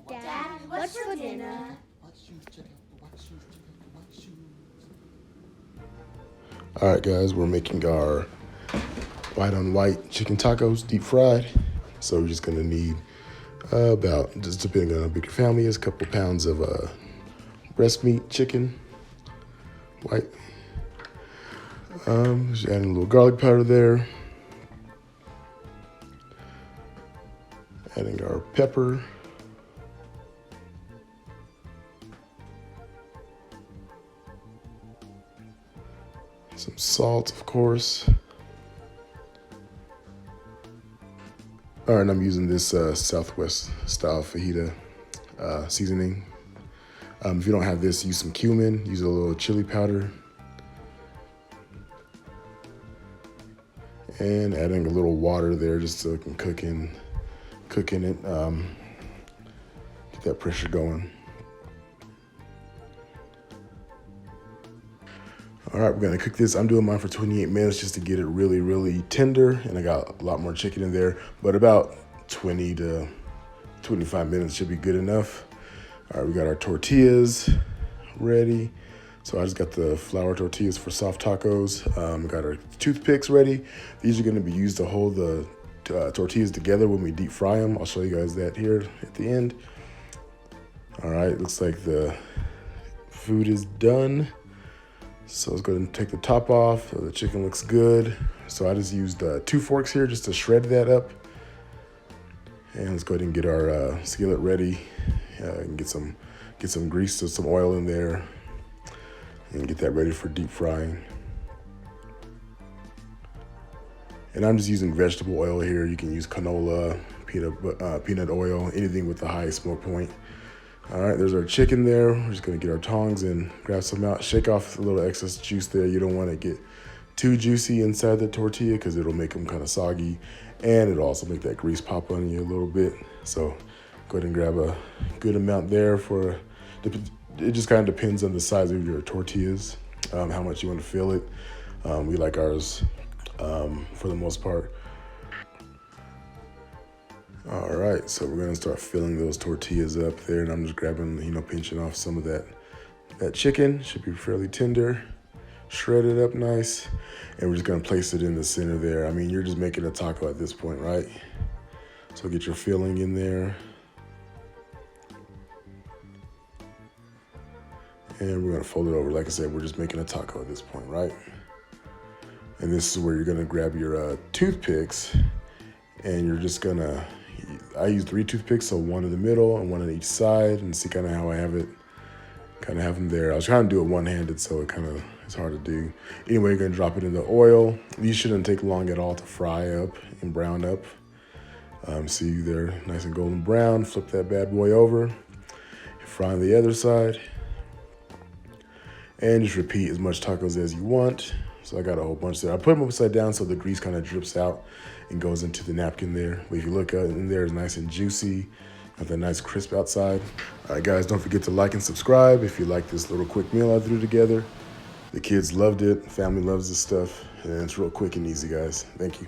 Dad, what's for dinner? All right, guys, we're making our white on white chicken tacos, deep fried. So we're just gonna need about, just depending on how big your family is, a couple pounds of breast meat chicken, white. Just adding a little garlic powder there. Adding our pepper. Some salt, of course. All right, and I'm using this Southwest style fajita seasoning. If you don't have this, use some cumin, use a little chili powder. And adding a little water there just so it can cook in it, get that pressure going. All right, we're gonna cook this. I'm doing mine for 28 minutes just to get it really, really tender. And I got a lot more chicken in there, but about 20 to 25 minutes should be good enough. All right, we got our tortillas ready. So I just got the flour tortillas for soft tacos. We got our toothpicks ready. These are gonna be used to hold the tortillas together when we deep fry them. I'll show you guys that here at the end. All right, looks like the food is done. So let's go ahead and take the top off. The chicken looks good. So I just used 2 forks here just to shred that up. And let's go ahead and get our skillet ready. And get some grease, so some oil in there, and get that ready for deep frying. And I'm just using vegetable oil here. You can use canola, peanut oil, anything with a high smoke point. All right, there's our chicken there. We're just gonna get our tongs and grab some out. Shake off a little excess juice there. You don't wanna get too juicy inside the tortilla because it'll make them kind of soggy. And it'll also make that grease pop on you a little bit. So go ahead and grab a good amount there it just kind of depends on the size of your tortillas, how much you want to fill it. We like ours for the most part. All right, so we're gonna start filling those tortillas up there, and I'm just grabbing, pinching off some of that chicken. Should be fairly tender, shredded up nice, and we're just gonna place it in the center there. I mean, you're just making a taco at this point, right? So get your filling in there. And we're gonna fold it over. Like I said, we're just making a taco at this point, right? And this is where you're gonna grab your toothpicks, and you're just gonna, I use 3 toothpicks, so 1 in the middle and 1 on each side, and see kind of how I have it, kind of have them there. I was trying to do it one-handed, so it's hard to do. Anyway, you're gonna drop it in the oil. These shouldn't take long at all to fry up and brown up. See, they're nice and golden brown. Flip that bad boy over, fry on the other side. And just repeat as much tacos as you want. So I got a whole bunch there. I put them upside down so the grease kind of drips out and goes into the napkin there. But if you look in there, it's nice and juicy. Got that nice crisp outside. All right, guys, don't forget to like and subscribe if you like this little quick meal I threw together. The kids loved it. Family loves this stuff. And it's real quick and easy, guys. Thank you.